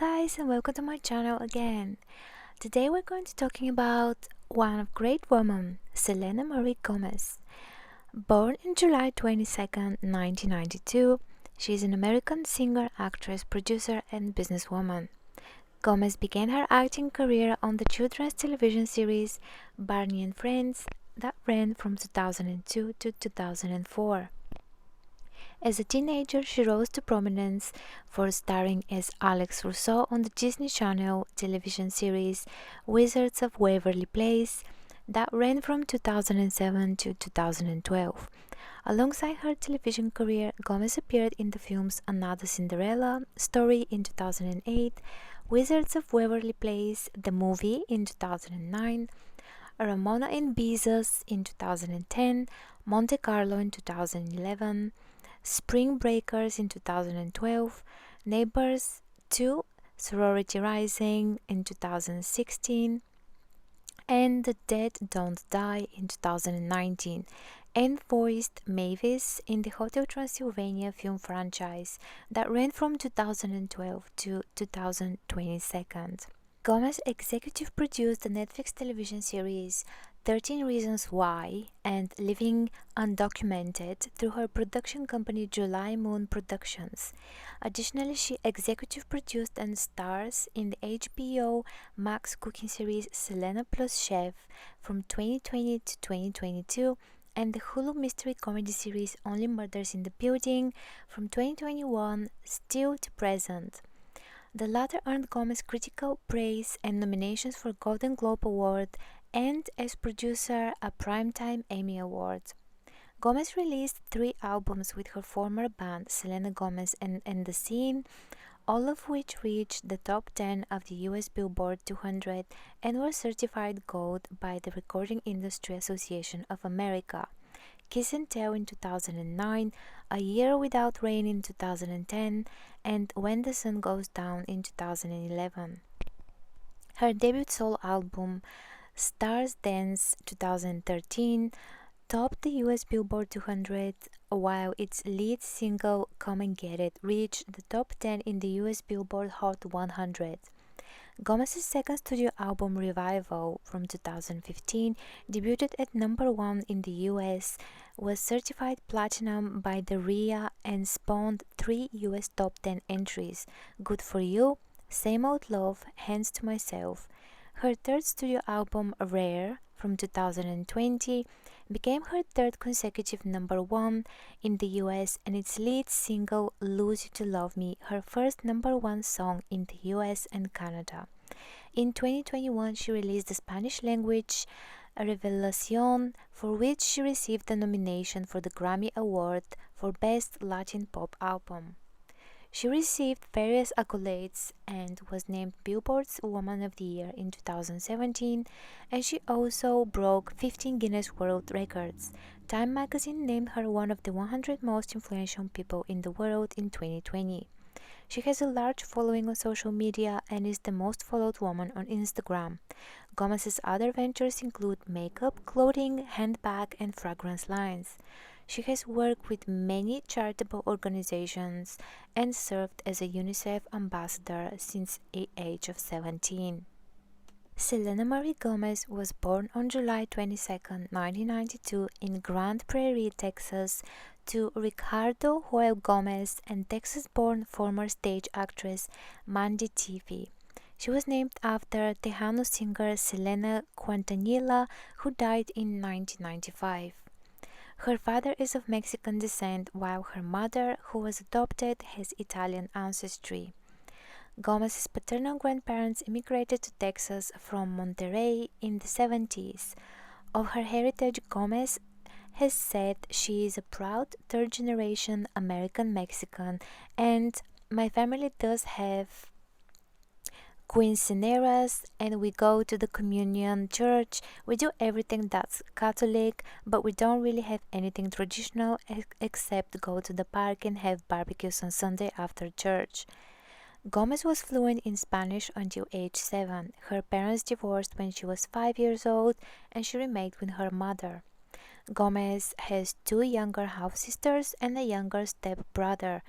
guys, and welcome to my channel again. Today we're going to talking about one of great women, Selena Marie Gomez. Born on July 22nd, 1992, she is an American singer, actress, producer, and businesswoman. Gomez began her acting career on the children's television series Barney and Friends that ran from 2002 to 2004. As a teenager, she rose to prominence for starring as Alex Rousseau on the Disney Channel television series Wizards of Waverly Place that ran from 2007 to 2012. Alongside her television career, Gomez appeared in the films Another Cinderella Story in 2008, Wizards of Waverly Place, the movie in 2009, Ramona and Bezos in 2010, Monte Carlo in 2011, Spring Breakers in 2012, Neighbors 2, Sorority Rising in 2016, and The Dead Don't Die in 2019, and voiced Mavis in the Hotel Transylvania film franchise that ran from 2012 to 2022. Gomez executive produced the Netflix television series 13 Reasons Why and Living Undocumented through her production company July Moon Productions. Additionally, she executive produced and stars in the HBO Max cooking series Selena Plus Chef from 2020 to 2022 and the Hulu mystery comedy series Only Murders in the Building from 2021 still to present. The latter earned Gomez critical praise and nominations for Golden Globe Award and as producer a Primetime Emmy Award. Gomez released 3 albums with her former band Selena Gomez and The Scene, all of which reached the top 10 of the US Billboard 200 and were certified gold by the Recording Industry Association of America. Kiss and Tell in 2009, A Year Without Rain in 2010, and When the Sun Goes Down in 2011. Her debut solo album, Stars Dance 2013, topped the US Billboard 200, while its lead single, Come and Get It, reached the top 10 in the US Billboard Hot 100. Gomez's second studio album, Revival, from 2015, debuted at number 1 in the US, was certified platinum by the RIA and spawned 3 US top 10 entries, Good For You, Same Old Love, Hands to Myself. Her third studio album, Rare, from 2020, became her third consecutive number 1 in the US and its lead single, Lose You to Love Me, her first number 1 song in the US and Canada. In 2021, she released the Spanish language Revelación, for which she received the nomination for the Grammy Award for Best Latin Pop Album. She received various accolades and was named Billboard's Woman of the Year in 2017, and she also broke 15 Guinness World Records. Time magazine named her one of the 100 most influential people in the world in 2020. She has a large following on social media and is the most followed woman on Instagram. Gomez's other ventures include makeup, clothing, handbag, and fragrance lines. She has worked with many charitable organizations and served as a UNICEF ambassador since the age of 17. Selena Marie Gomez was born on July 22, 1992 in Grand Prairie, Texas, to Ricardo Joel Gomez and Texas-born former stage actress Mandy Teefey. She was named after Tejano singer Selena Quintanilla, who died in 1995. Her father is of Mexican descent, while her mother, who was adopted, has Italian ancestry. Gomez's paternal grandparents immigrated to Texas from Monterrey in the 70s. Of her heritage, Gomez has said she is a proud third-generation American-Mexican, and my family does have quinceañeras and we go to the communion church. We do everything that's Catholic, but we don't really have anything traditional except go to the park and have barbecues on Sunday after church. Gomez was fluent in Spanish until age 7. Her parents divorced when she was 5 years old and she remained with her mother. Gomez has 2 younger half-sisters and a younger step-brother.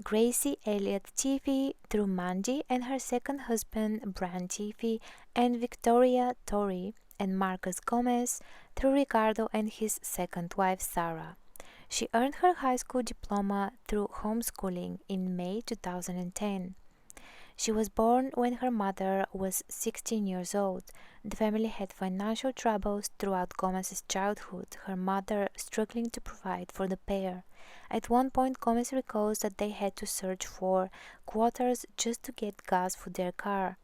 Gracie Elliott Tiffy through Mandy and her second husband Brian Tiffy, and Victoria Torrey and Marcus Gomez through Ricardo and his second wife Sarah. She earned her high school diploma through homeschooling in May 2010. She was born when her mother was 16 years old. The family had financial troubles throughout Gomez's childhood, her mother struggling to provide for the pair. At one point, Gomez recalls that they had to search for quarters just to get gas for their car.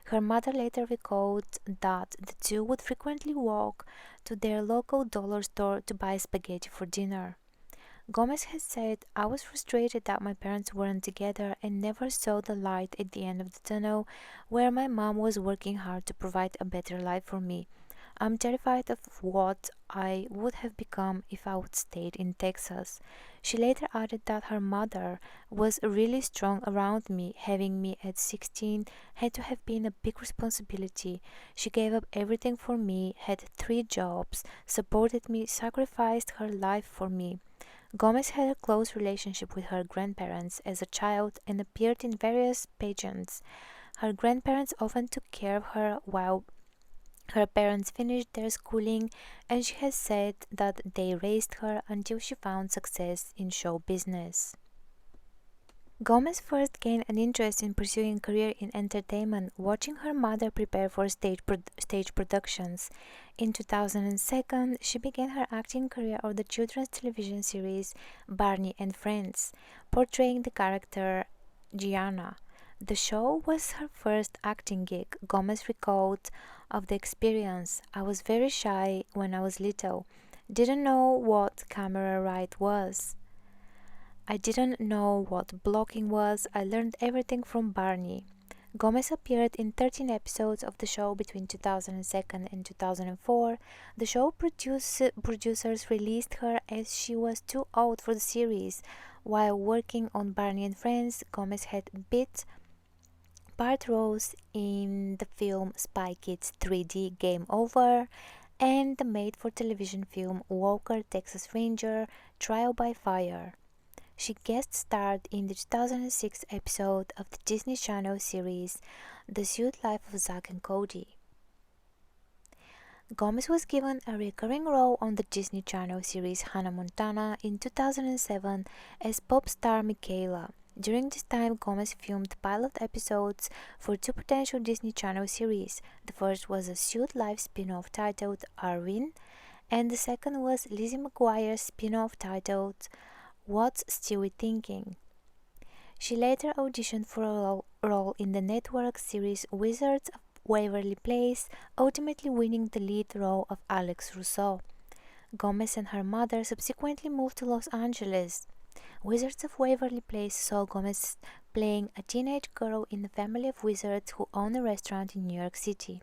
Her mother later recalled that the two would frequently walk to their local dollar store to buy spaghetti for dinner. Gomez has said, "I was frustrated that my parents weren't together and never saw the light at the end of the tunnel where my mom was working hard to provide a better life for me. I'm terrified of what I would have become if I would stayed in Texas." She later added that her mother was really strong around me. Having me at 16 had to have been a big responsibility. She gave up everything for me, had 3 jobs, supported me, sacrificed her life for me. Gomez had a close relationship with her grandparents as a child and appeared in various pageants. Her grandparents often took care of her while her parents finished their schooling, and she has said that they raised her until she found success in show business. Gomez first gained an interest in pursuing a career in entertainment, watching her mother prepare for stage productions. In 2002, she began her acting career on the children's television series Barney and Friends, portraying the character Gianna. The show was her first acting gig. Gomez recalled of the experience. "I was very shy when I was little. Didn't know what camera right was. I didn't know what blocking was. I learned everything from Barney." Gomez appeared in 13 episodes of the show between 2002 and 2004. The show producers released her as she was too old for the series. While working on Barney and Friends, Gomez had bit part roles in the film Spy Kids 3D Game Over and the made-for-television film Walker, Texas Ranger Trial by Fire. She guest starred in the 2006 episode of the Disney Channel series The Suite Life of Zack and Cody. Gomez was given a recurring role on the Disney Channel series Hannah Montana in 2007 as pop star Michaela. During this time, Gomez filmed pilot episodes for 2 potential Disney Channel series. The first was a Suite Life spin-off titled Arvin, and the second was Lizzie McGuire's spin-off titled What's Stewie Thinking? She later auditioned for a role in the network series Wizards of Waverly Place, ultimately winning the lead role of Alex Russo. Gomez and her mother subsequently moved to Los Angeles. Wizards of Waverly Place saw Gomez playing a teenage girl in a family of wizards who own a restaurant in New York City.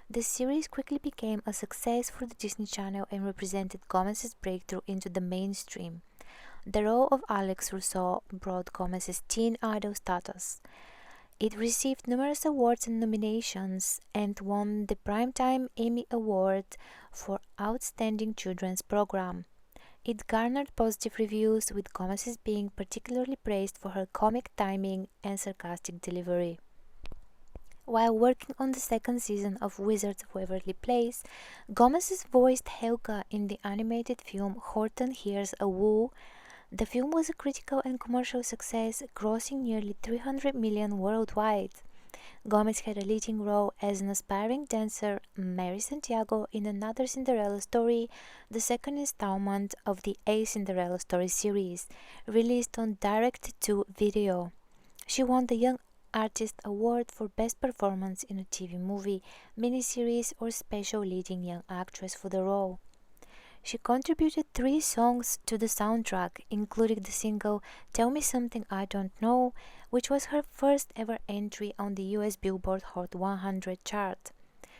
The series quickly became a success for the Disney Channel and represented Gomez's breakthrough into the mainstream. The role of Alex Russo brought Gomez's teen idol status. It received numerous awards and nominations and won the Primetime Emmy Award for Outstanding Children's Program. It garnered positive reviews, with Gomez's being particularly praised for her comic timing and sarcastic delivery. While working on the second season of Wizards of Waverly Place, Gomez voiced Helga in the animated film Horton Hears a Woo. The film was a critical and commercial success, grossing nearly $300 million worldwide. Gomez had a leading role as an aspiring dancer, Mary Santiago, in another Cinderella story, the second installment of the A Cinderella Story series, released on direct-to-video. She won the Young Artist Award for Best Performance in a TV movie, miniseries, or special leading young actress for the role. She contributed 3 songs to the soundtrack, including the single Tell Me Something I Don't Know, which was her first ever entry on the US Billboard Hot 100 chart.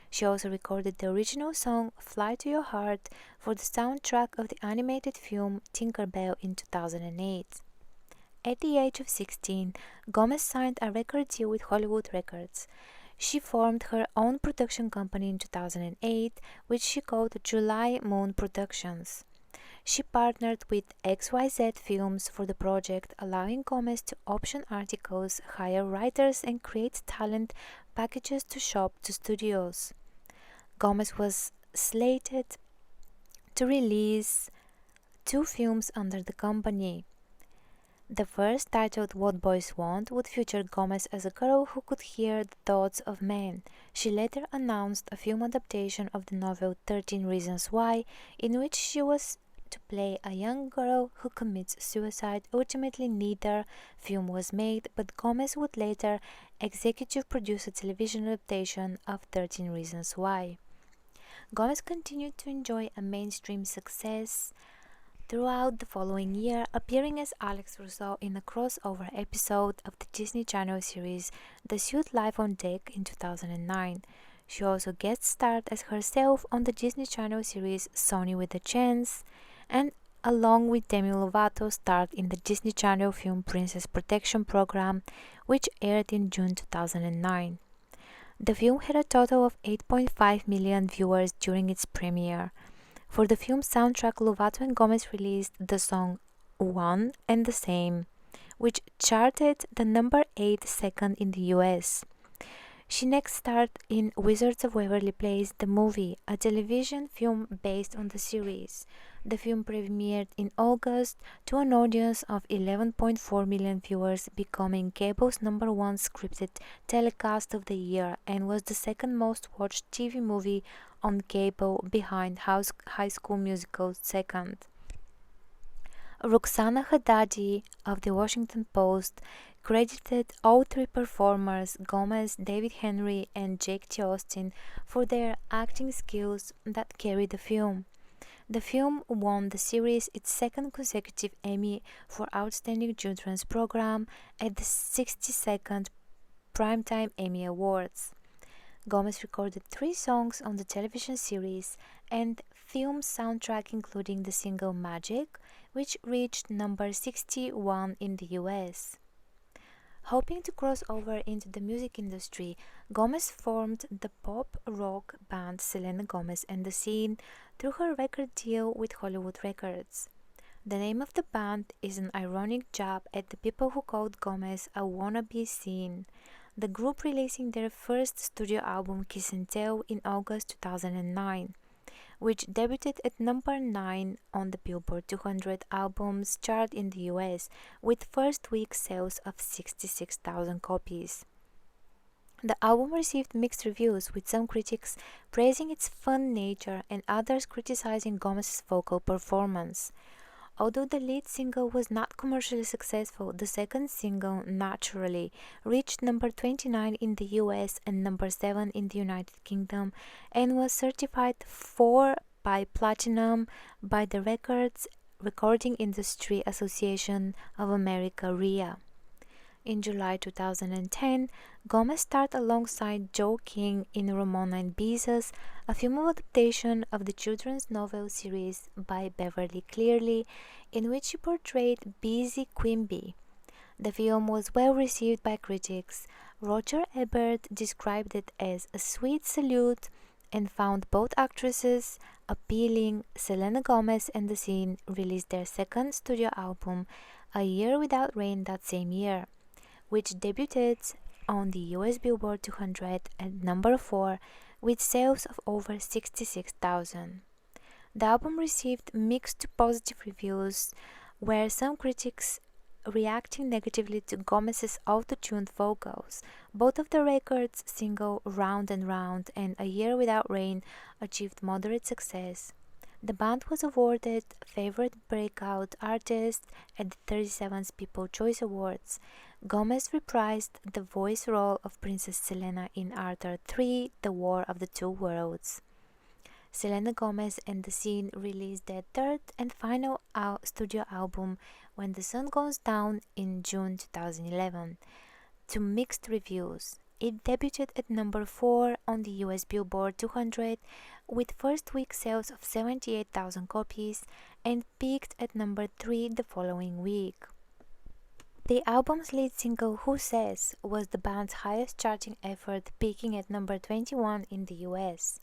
She also recorded the original song Fly to Your Heart for the soundtrack of the animated film Tinker Bell in 2008. At the age of 16, Gomez signed a record deal with Hollywood Records. She formed her own production company in 2008, which she called July Moon Productions. She partnered with XYZ Films for the project, allowing Gomez to option articles, hire writers, and create talent packages to shop to studios. Gomez was slated to release two films under the company. The first, titled What Boys Want, would feature Gomez as a girl who could hear the thoughts of men. She later announced a film adaptation of the novel 13 Reasons Why, in which she was to play a young girl who commits suicide. Ultimately, neither film was made, but Gomez would later executive produce a television adaptation of 13 Reasons Why. Gomez continued to enjoy a mainstream success throughout the following year, appearing as Alex Russo in a crossover episode of the Disney Channel series The Suit Live on Deck in 2009. She also guest starred as herself on the Disney Channel series Sony with a Chance, and along with Demi Lovato starred in the Disney Channel film Princess Protection Program, which aired in June 2009. The film had a total of 8.5 million viewers during its premiere. For the film's soundtrack, Lovato and Gomez released the song One and the Same, which charted the number 8 second in the US. She next starred in Wizards of Waverly Place, the movie, a television film based on the series. The film premiered in August to an audience of 11.4 million viewers, becoming cable's #1 scripted telecast of the year, and was the second most watched TV movie on cable behind High School Musical's second. Roxana Haddadi of the Washington Post credited all three performers, Gomez, David Henry, and Jake T. Austin, for their acting skills that carried the film. The film won the series its second consecutive Emmy for Outstanding Children's Program at the 62nd Primetime Emmy Awards. Gomez recorded 3 songs on the television series and film soundtrack, including the single Magic, which reached number 61 in the US. Hoping to cross over into the music industry, Gomez formed the pop-rock band Selena Gomez and the Scene through her record deal with Hollywood Records. The name of the band is an ironic jab at the people who called Gomez a wannabe Scene, the group releasing their first studio album Kiss and Tell in August 2009, which debuted at number 9 on the Billboard 200 albums chart in the US, with first week sales of 66,000 copies. The album received mixed reviews, with some critics praising its fun nature and others criticizing Gomez's vocal performance. Although the lead single was not commercially successful, the second single, Naturally, reached number 29 in the US and number 7 in the United Kingdom, and was certified 4 by platinum by the Recording Industry Association of America (RIA). In July 2010, Gomez starred alongside Joe King in Ramona and Beezus, a film adaptation of the children's novel series by Beverly Cleary, in which she portrayed Busy Quimby. The film was well received by critics. Roger Ebert described it as a sweet salute and found both actresses appealing. Selena Gomez and the Scene released their second studio album, A Year Without Rain, that same year, which debuted on the US Billboard 200 at number 4 with sales of over 66,000. The album received mixed to positive reviews, where some critics reacting negatively to Gomez's auto-tuned vocals. Both of the record's single Round and Round and A Year Without Rain achieved moderate success. The band was awarded Favorite Breakout Artist at the 37th People's Choice Awards. Gomez reprised the voice role of Princess Selena in Arthur 3: The War of the Two Worlds. Selena Gomez and the Scene released their third and final studio album, When the Sun Goes Down, in June 2011, to mixed reviews. It debuted at number 4 on the US Billboard 200 with first week sales of 78,000 copies and peaked at number 3 the following week. The album's lead single, Who Says, was the band's highest charting effort, peaking at number 21 in the US.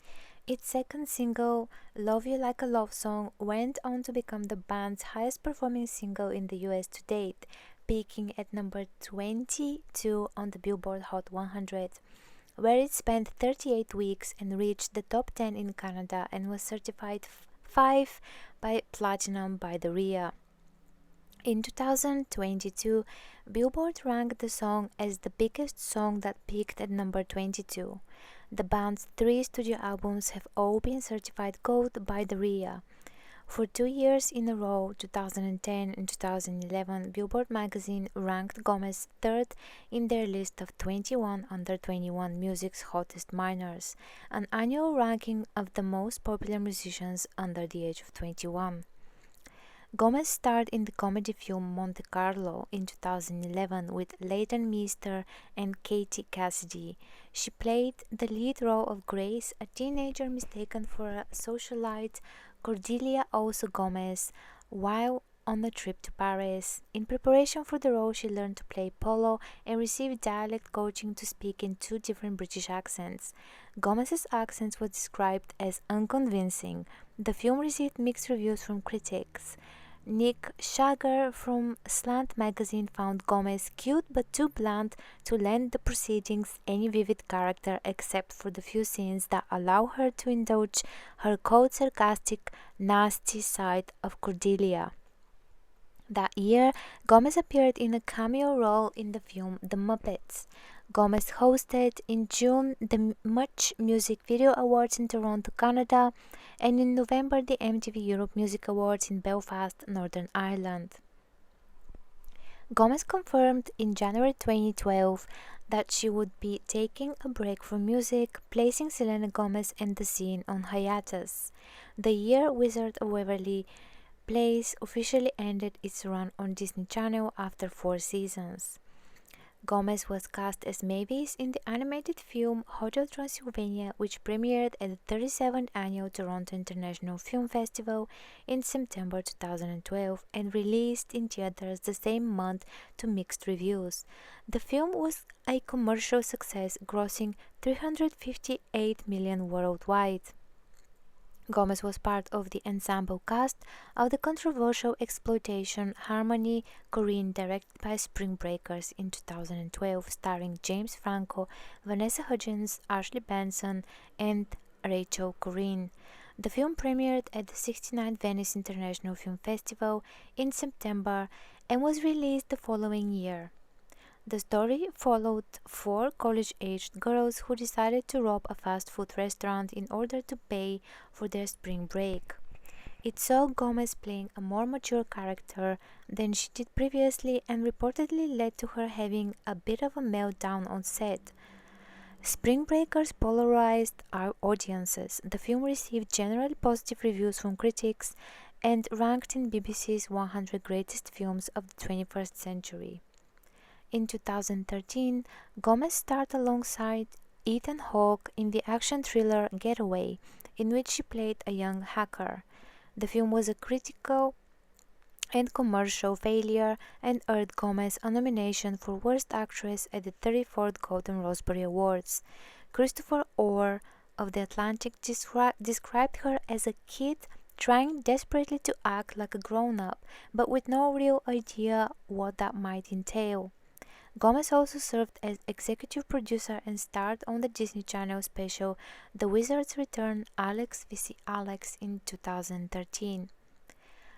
Its second single, Love You Like a Love Song, went on to become the band's highest performing single in the US to date, peaking at number 22 on the Billboard Hot 100, where it spent 38 weeks and reached the top 10 in Canada and was certified 5 by platinum by the RIA. In 2022, Billboard ranked the song as the biggest song that peaked at number 22. The band's 3 studio albums have all been certified gold by the RIA. For 2 years in a row, 2010 and 2011, Billboard magazine ranked Gomez third in their list of 21 under 21 music's hottest minors, an annual ranking of the most popular musicians under the age of 21. Gomez starred in the comedy film Monte Carlo in 2011 with Leighton Meester and Katie Cassidy. She played the lead role of Grace, a teenager mistaken for a socialite, Cordelia also Gomez, while on a trip to Paris. In preparation for the role, she learned to play polo and received dialect coaching to speak in 2 different British accents. Gomez's accent was described as unconvincing. The film received mixed reviews from critics. Nick Shager from Slant magazine found Gomez cute but too blunt to lend the proceedings any vivid character except for the few scenes that allow her to indulge her cold sarcastic, nasty side of Cordelia. That year, Gomez appeared in a cameo role in the film The Muppets. Gomez hosted in June the Much Music Video Awards in Toronto, Canada, and in November the MTV Europe Music Awards in Belfast, Northern Ireland. Gomez confirmed in January 2012 that she would be taking a break from music, placing Selena Gomez and the scene on hiatus. The year Wizard of Waverly Place officially ended its run on Disney Channel after 4 seasons. Gomez was cast as Mavis in the animated film Hotel Transylvania, which premiered at the 37th Annual Toronto International Film Festival in September 2012 and released in theaters the same month to mixed reviews. The film was a commercial success, grossing $358 million worldwide. Gomez was part of the ensemble cast of the controversial exploitation Harmony Korine, directed by Spring Breakers in 2012, starring James Franco, Vanessa Hudgens, Ashley Benson, and Rachel Korine. The film premiered at the 69th Venice International Film Festival in September and was released the following year. The story followed 4 college-aged girls who decided to rob a fast food restaurant in order to pay for their spring break. It saw Gomez playing a more mature character than she did previously and reportedly led to her having a bit of a meltdown on set. Spring Breakers polarized our audiences. The film received generally positive reviews from critics and ranked in BBC's 100 Greatest Films of the 21st Century. In 2013, Gomez starred alongside Ethan Hawke in the action thriller Getaway, in which she played a young hacker. The film was a critical and commercial failure and earned Gomez a nomination for Worst Actress at the 34th Golden Raspberry Awards. Christopher Orr of The Atlantic described her as a kid trying desperately to act like a grown-up, but with no real idea what that might entail. Gomez also served as executive producer and starred on the Disney Channel special The Wizard's Return Alex vs. Alex in 2013.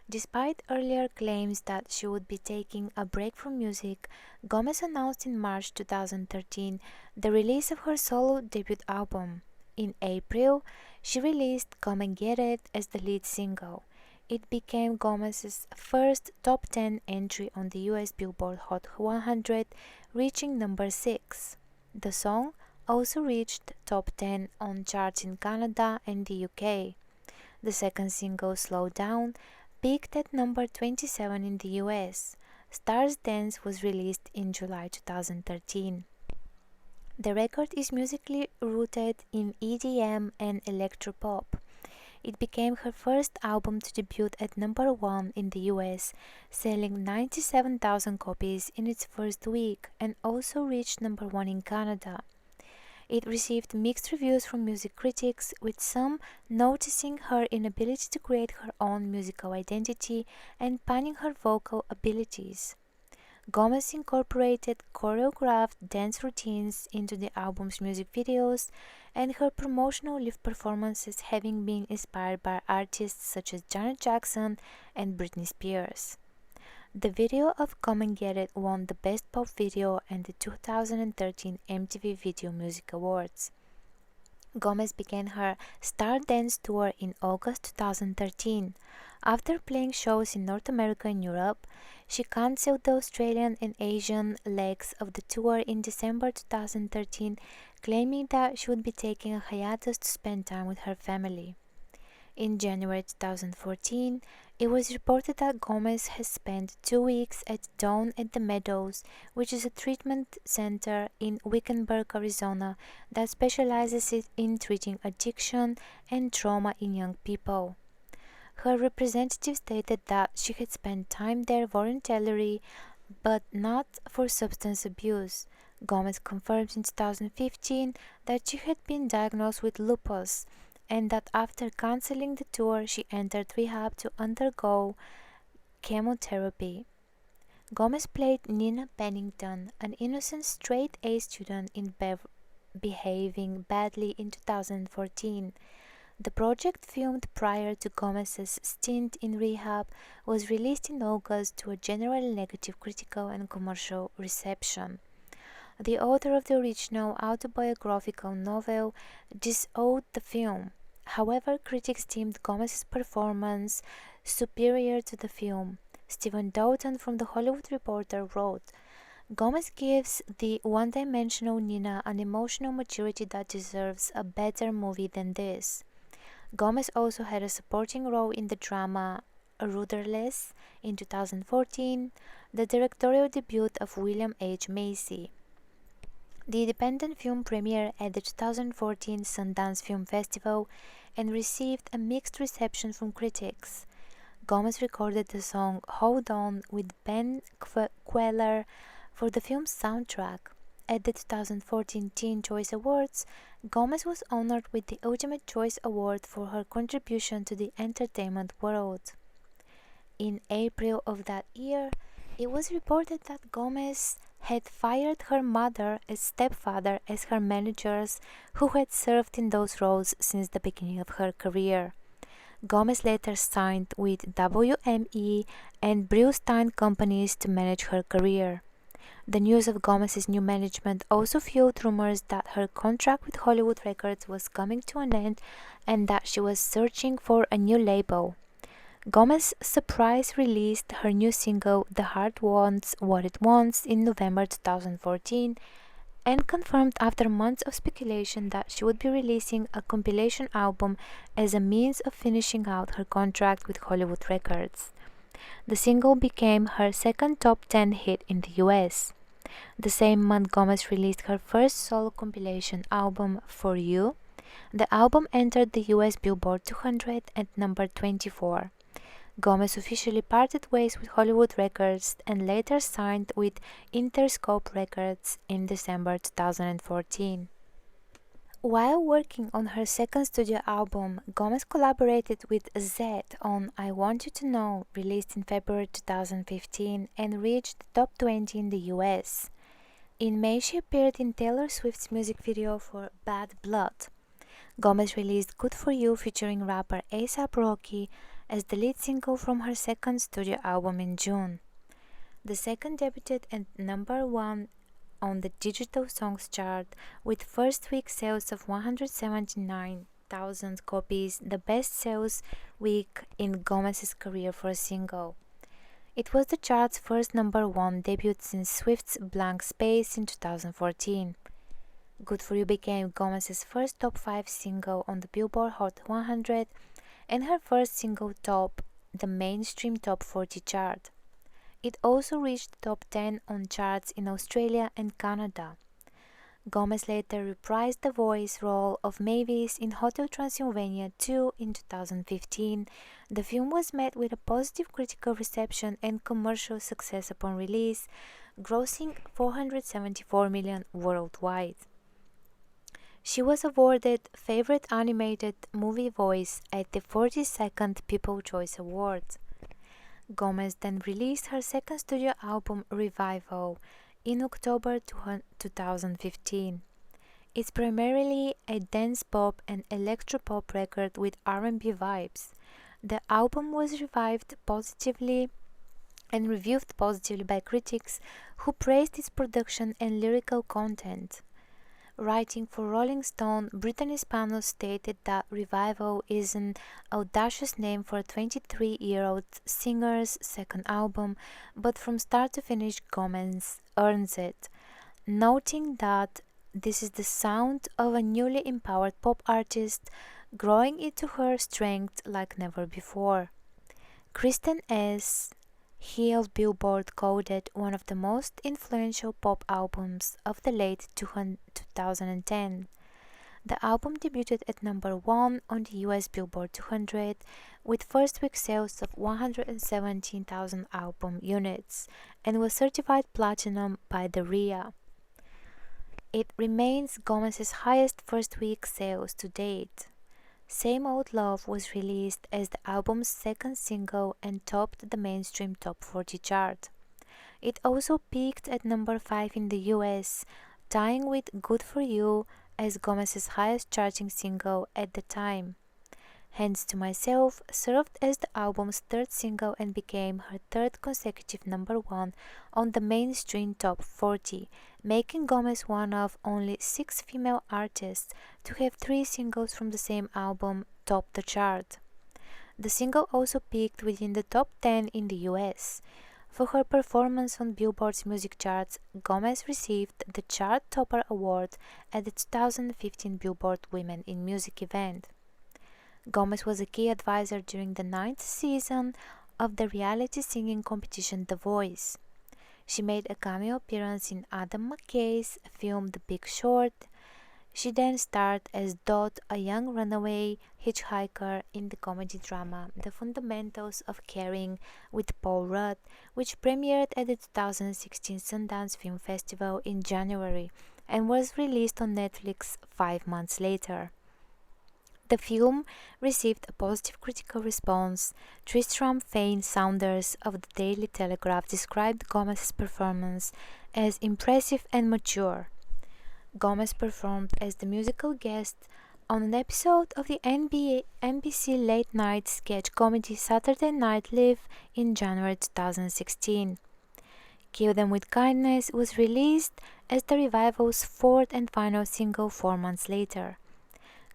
Despite earlier claims that she would be taking a break from music, Gomez announced in March 2013 the release of her solo debut album. In April, she released Come and Get It as the lead single. It became Gomez's first top 10 entry on the US Billboard Hot 100, reaching number 6. The song also reached top 10 on charts in Canada and the UK. The second single, Slow Down, peaked at number 27 in the US. Stars Dance was released in July 2013. The record is musically rooted in EDM and electropop. It became her first album to debut at number 1 in the US, selling 97,000 copies in its first week, and also reached number 1 in Canada. It received mixed reviews from music critics, with some noticing her inability to create her own musical identity and panning her vocal abilities. Gomez incorporated choreographed dance routines into the album's music videos, and her promotional live performances having been inspired by artists such as Janet Jackson and Britney Spears. The video of Come and Get It won the Best Pop Video and the 2013 MTV Video Music Awards. Gomez began her Star Dance tour in August 2013. After playing shows in North America and Europe, she cancelled the Australian and Asian legs of the tour in December 2013, claiming that she would be taking a hiatus to spend time with her family. In January 2014, it was reported that Gomez has spent 2 weeks at Dawn at the Meadows, which is a treatment center in Wickenburg, Arizona, that specializes in treating addiction and trauma in young people. Her representative stated that she had spent time there voluntarily, but not for substance abuse. Gomez confirmed in 2015 that she had been diagnosed with lupus, and that after cancelling the tour she entered rehab to undergo chemotherapy. Gomez played Nina Pennington, an innocent straight-A student in behaving badly in 2014. The project, filmed prior to Gomez's stint in rehab, was released in August to a generally negative critical and commercial reception. The author of the original autobiographical novel disowned the film. However, critics deemed Gomez's performance superior to the film. Stephen Doughton from The Hollywood Reporter wrote, "Gomez gives the one-dimensional Nina an emotional maturity that deserves a better movie than this." Gomez also had a supporting role in the drama Rudderless in 2014, the directorial debut of William H. Macy. The independent film premiered at the 2014 Sundance Film Festival and received a mixed reception from critics. Gomez recorded the song Hold On with Ben Queller for the film's soundtrack. At the 2014 Teen Choice Awards, Gomez was honored with the Ultimate Choice Award for her contribution to the entertainment world. In April of that year, it was reported that Gomez had fired her mother and stepfather as her managers, who had served in those roles since the beginning of her career. Gomez later signed with WME and Brewstein companies to manage her career. The news of Gomez's new management also fueled rumors that her contract with Hollywood Records was coming to an end and that she was searching for a new label. Gomez surprise released her new single The Heart Wants What It Wants in November 2014 and confirmed after months of speculation that she would be releasing a compilation album as a means of finishing out her contract with Hollywood Records. The single became her second top 10 hit in the US. The same month, Gomez released her first solo compilation album, For You. The album entered the US Billboard 200 at number 24. Gomez officially parted ways with Hollywood Records and later signed with Interscope Records in December 2014. While working on her second studio album, Gomez collaborated with Zedd on I Want You to Know, released in February 2015 and reached the top 20 in the US. In May, she appeared in Taylor Swift's music video for Bad Blood. Gomez released Good For You featuring rapper A$AP Rocky as the lead single from her second studio album in June. The second debuted at number 1 on the digital songs chart with first week sales of 179,000 copies, the best sales week in Gomez's career for a single. It was the chart's first number 1 debut since Swift's Blank Space in 2014. Good For You became Gomez's first top 5 single on the Billboard Hot 100 and her first single top the mainstream top 40 chart. It also reached the top 10 on charts in Australia and Canada. Gomez later reprised the voice role of Mavis in Hotel Transylvania 2 in 2015. The film was met with a positive critical reception and commercial success upon release, grossing $474 million worldwide. She was awarded Favorite Animated Movie Voice at the 42nd People's Choice Awards. Gomez then released her second studio album, Revival, in October 2015. It's primarily a dance pop and electropop record with R&B vibes. The album was revived positively and reviewed positively by critics who praised its production and lyrical content. Writing for Rolling Stone, Brittany Spano stated that Revival is an audacious name for a 23-year-old singer's second album, but from start to finish Gomez earns it, noting that this is the sound of a newly empowered pop artist growing into her strength like never before. Kristen S. Hill Billboard called it one of the most influential pop albums of the late 2010. The album debuted at number 1 on the US Billboard 200 with first week sales of 117,000 album units and was certified platinum by the RIA. It remains Gomez's highest first week sales to date. Same Old Love was released as the album's second single and topped the mainstream top 40 chart. It also peaked at number 5 in the US, tying with Good For You as Gomez's highest charting single at the time. Hands to Myself served as the album's third single and became her third consecutive number 1 on the mainstream top 40, making Gomez one of only 6 female artists to have 3 singles from the same album top the chart. The single also peaked within the top 10 in the US. For her performance on Billboard's music charts, Gomez received the Chart Topper Award at the 2015 Billboard Women in Music event. Gomez was a key advisor during the 9th season of the reality singing competition The Voice. She made a cameo appearance in Adam McKay's film The Big Short. She then starred as Dot, a young runaway hitchhiker in the comedy drama The Fundamentals of Caring with Paul Rudd, which premiered at the 2016 Sundance Film Festival in January and was released on Netflix 5 months later. The film received a positive critical response. Tristram Fane Saunders of the Daily Telegraph described Gomez's performance as impressive and mature. Gomez performed as the musical guest on an episode of the NBC late-night sketch comedy Saturday Night Live in January 2016. Kill Them With Kindness was released as the revival's fourth and final single 4 months later.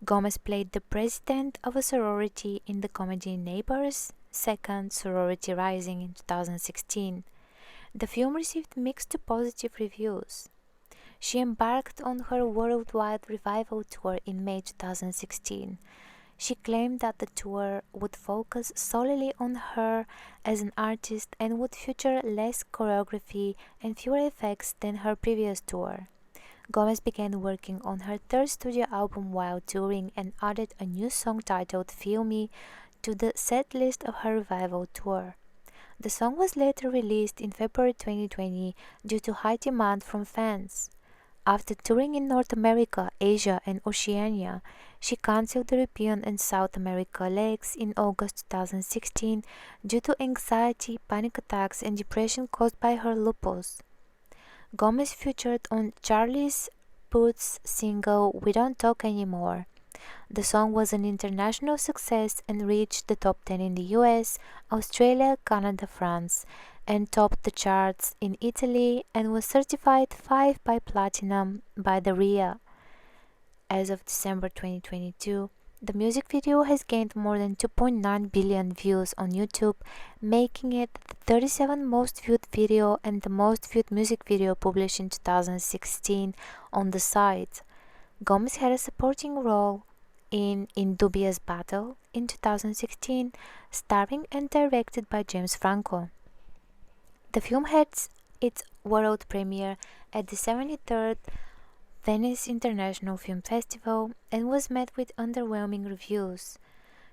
Gomez played the president of a sorority in the comedy Neighbours' second Sorority Rising in 2016. The film received mixed to positive reviews. She embarked on her worldwide revival tour in May 2016. She claimed that the tour would focus solely on her as an artist and would feature less choreography and fewer effects than her previous tour. Gomez began working on her third studio album while touring and added a new song titled Feel Me to the set list of her revival tour. The song was later released in February 2020 due to high demand from fans. After touring in North America, Asia, and Oceania, she cancelled the European and South America legs in August 2016 due to anxiety, panic attacks, and depression caused by her lupus. Gomez featured on Charlie Puth's single We Don't Talk Anymore. The song was an international success and reached the top 10 in the US, Australia, Canada, France, and topped the charts in Italy and was certified 5 by platinum by the RIA. As of December 2022, the music video has gained more than 2.9 billion views on YouTube, making it the 37th most viewed video and the most viewed music video published in 2016 on the site. Gomez had a supporting role in Dubious Battle in 2016, starring and directed by James Franco. The film had its world premiere at the 73rd Venice International Film Festival and was met with underwhelming reviews.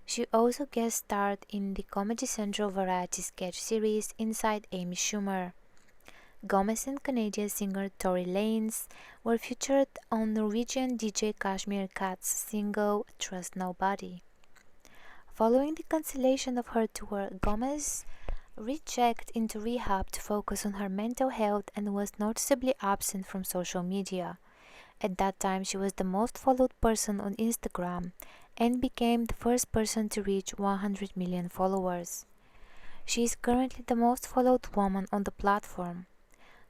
She also guest starred in the Comedy Central variety sketch series Inside Amy Schumer. Gomez and Canadian singer Tory Lanez were featured on Norwegian DJ Kashmir Kat's single Trust Nobody. Following the cancellation of her tour, Gomez rechecked into rehab to focus on her mental health and was noticeably absent from social media. At that time, she was the most followed person on Instagram and became the first person to reach 100 million followers. She is currently the most followed woman on the platform.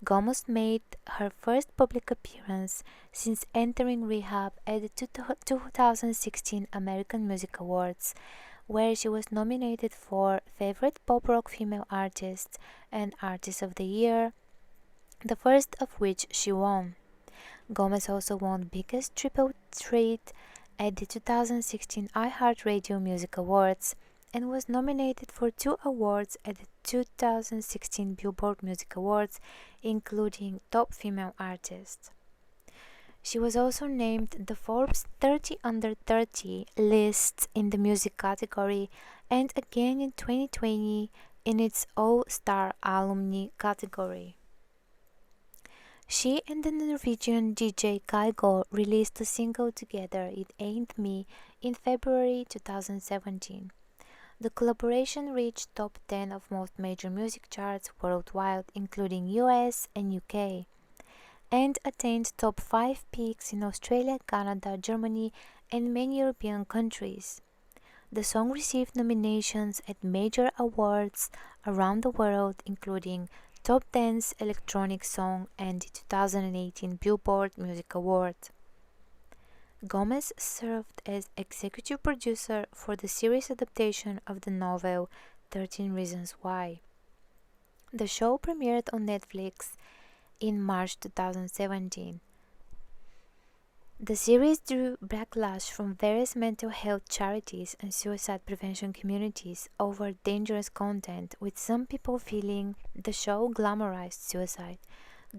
Gomez made her first public appearance since entering rehab at the 2016 American Music Awards, where she was nominated for Favorite Pop Rock Female Artist and Artist of the Year, the first of which she won. Gomez also won Biggest Triple Threat at the 2016 iHeartRadio Music Awards and was nominated for 2 awards at the 2016 Billboard Music Awards, including Top Female Artist. She was also named the Forbes 30 Under 30 list in the music category and again in 2020 in its All-Star Alumni category. She and the Norwegian DJ Kygo released a single together, It Ain't Me, in February 2017. The collaboration reached top 10 of most major music charts worldwide, including US and UK, and attained top 5 peaks in Australia, Canada, Germany, and many European countries. The song received nominations at major awards around the world, including Top Dance Electronic Song and the 2018 Billboard Music Award. Gomez served as executive producer for the series adaptation of the novel 13 Reasons Why. The show premiered on Netflix in March 2017. The series drew backlash from various mental health charities and suicide prevention communities over dangerous content, with some people feeling the show glamorized suicide.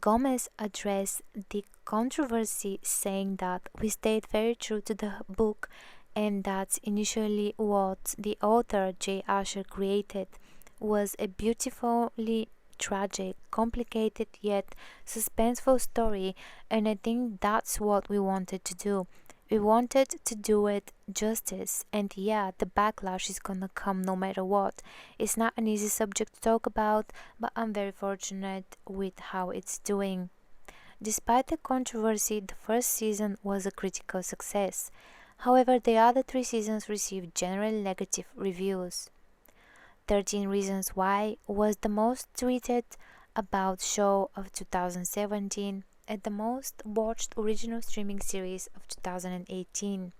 Gomez addressed the controversy, saying that we stayed very true to the book and that initially what the author Jay Asher created was a beautifully tragic, complicated yet suspenseful story, and I think that's what we wanted to do. We wanted to do it justice, and yeah, the backlash is gonna come no matter what. It's not an easy subject to talk about, but I'm very fortunate with how it's doing. Despite the controversy, the first season was a critical success. However, the other 3 seasons received generally negative reviews. 13 Reasons Why was the most tweeted about show of 2017 and the most watched original streaming series of 2018.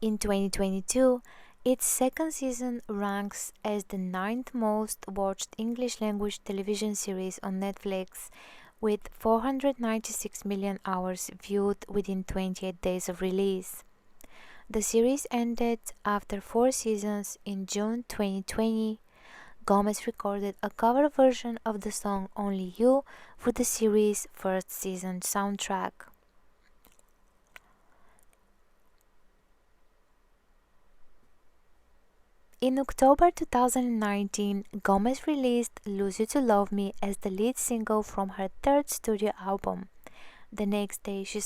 In 2022, its second season ranks as the 9th most watched English language television series on Netflix, with 496 million hours viewed within 28 days of release. The series ended after 4 seasons in June 2020. Gomez recorded a cover version of the song Only You for the series' first season soundtrack. In October 2019, Gomez released Lose You to Love Me as the lead single from her 3rd studio album. The next day, she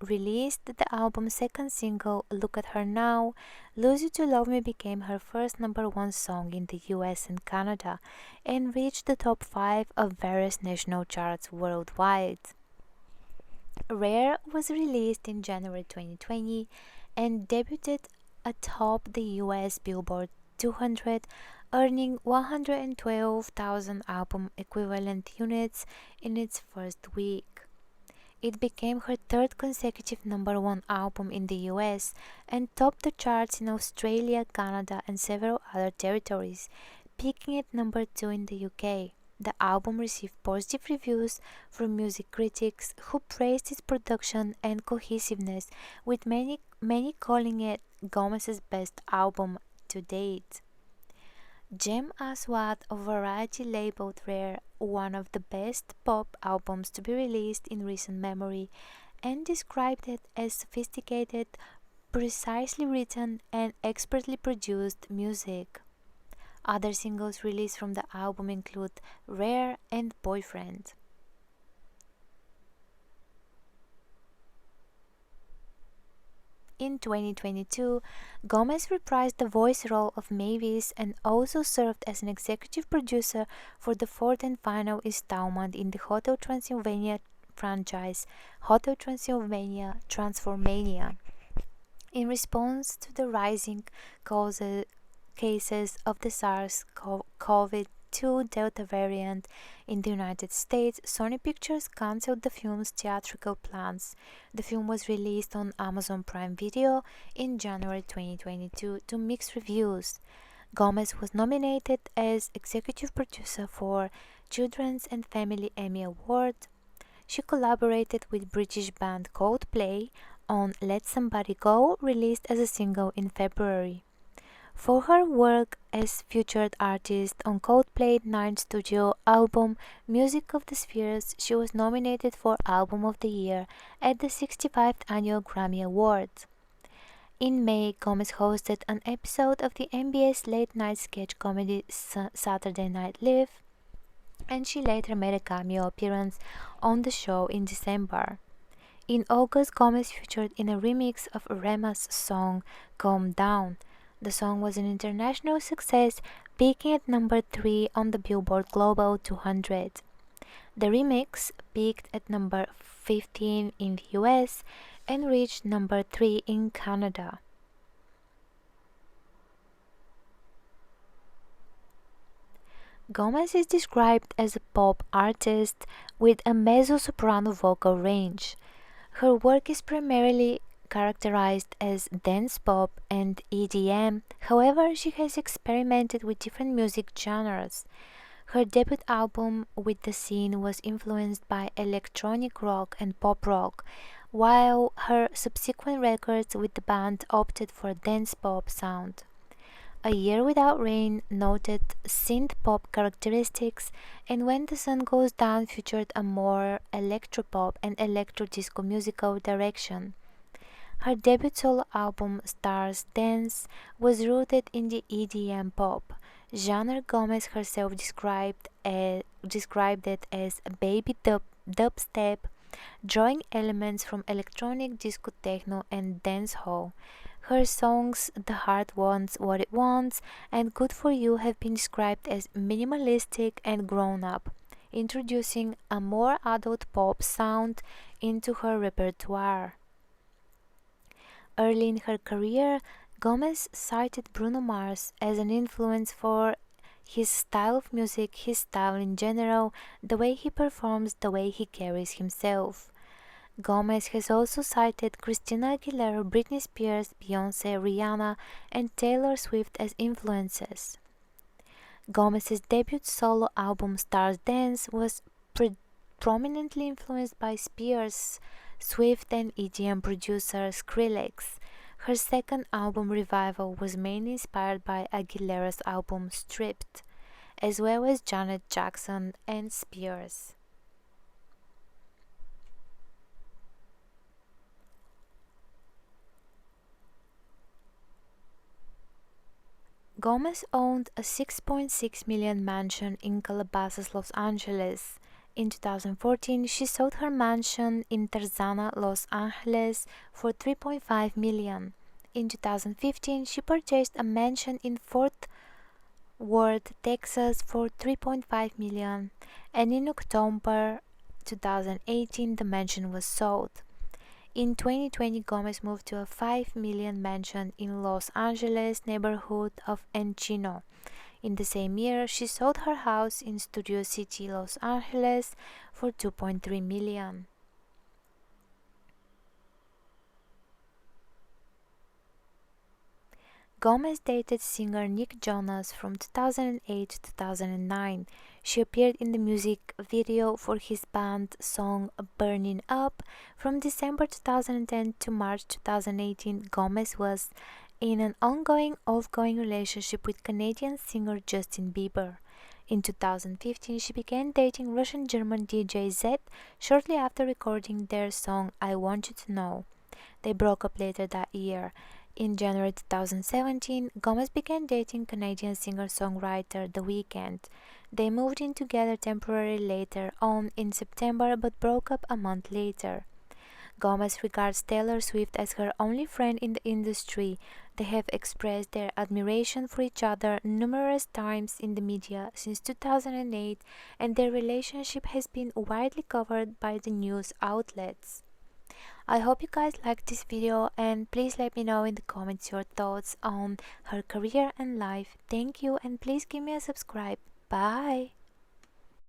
released the album's 2nd single, Look at Her Now. Lose You to Love Me became her first #1 song in the US and Canada and reached the top 5 of various national charts worldwide. Rare was released in January 2020 and debuted atop the US Billboard 200, earning 112,000 album equivalent units in its first week. It became her 3rd consecutive #1 album in the US and topped the charts in Australia, Canada, and several other territories, peaking at #2 in the UK. The album received positive reviews from music critics who praised its production and cohesiveness, with many calling it Gomez's best album to date. Jem Aswad of Variety labeled Rare one of the best pop albums to be released in recent memory and described it as sophisticated, precisely written, and expertly produced music. Other singles released from the album include Rare and Boyfriend. In 2022, Gomez reprised the voice role of Mavis and also served as an executive producer for the fourth and final installment in the Hotel Transylvania franchise, Hotel Transylvania Transformania. In response to the rising cases of the SARS-CoV-2 Delta variant in the United States, Sony Pictures cancelled the film's theatrical plans. The film was released on Amazon Prime Video in January 2022 to mixed reviews. Gomez was nominated as executive producer for Children's and Family Emmy Award. She collaborated with British band Coldplay on Let Somebody Go, released as a single in February. For her work as featured artist on Coldplay's 9th studio album Music of the Spheres, she was nominated for Album of the Year at the 65th Annual Grammy Awards. In May, Gomez hosted an episode of the NBA's late-night sketch comedy Saturday Night Live, and she later made a cameo appearance on the show in December. In August, Gomez featured in a remix of Rema's song Calm Down. The song was an international success, peaking at number 3 on the Billboard Global 200. The remix peaked at number 15 in the US and reached number 3 in Canada. Gomez is described as a pop artist with a mezzo-soprano vocal range. Her work is primarily characterized as dance pop and EDM, however she has experimented with different music genres. Her debut album With the Scene was influenced by electronic rock and pop rock, while her subsequent records with the band opted for a dance pop sound. A Year Without Rain noted synth pop characteristics, and When the Sun Goes Down featured a more electropop and electro-disco musical direction. Her debut solo album, Stars Dance, was rooted in the EDM pop genre. Gomez herself described it as a baby dubstep, drawing elements from electronic disco, techno, and dancehall. Her songs The Heart Wants What It Wants and Good For You have been described as minimalistic and grown-up, introducing a more adult pop sound into her repertoire. Early in her career, Gomez cited Bruno Mars as an influence for his style of music, his style in general, the way he performs, the way he carries himself. Gomez has also cited Christina Aguilera, Britney Spears, Beyoncé, Rihanna, and Taylor Swift as influences. Gomez's debut solo album Stars Dance was prominently influenced by Spears, Swift, and EDM producer Skrillex. Her second album Revival was mainly inspired by Aguilera's album Stripped, as well as Janet Jackson and Spears. Gomez owned a $6.6 million mansion in Calabasas, Los Angeles. In 2014, she sold her mansion in Tarzana, Los Angeles for $3.5 million. In 2015, she purchased a mansion in Fort Worth, Texas for $3.5 million, and in October 2018, the mansion was sold. In 2020, Gomez moved to a $5 million mansion in Los Angeles neighborhood of Encino. In the same year, she sold her house in Studio City, Los Angeles for $2.3 million. Gomez dated singer Nick Jonas from 2008 to 2009. She appeared in the music video for his band song Burning Up. From December 2010 to March 2018, Gomez was in an ongoing off-going relationship with Canadian singer Justin Bieber. In 2015, she began dating Russian-German DJ Z shortly after recording their song I Want You to Know. They broke up later that year. In January 2017, Gomez began dating Canadian singer-songwriter The Weeknd. They moved in together temporarily later on in September but broke up a month later. Gomez regards Taylor Swift as her only friend in the industry. They have expressed their admiration for each other numerous times in the media since 2008, and their relationship has been widely covered by the news outlets. I hope you guys liked this video, and please let me know in the comments your thoughts on her career and life. Thank you, and please give me a subscribe. Bye!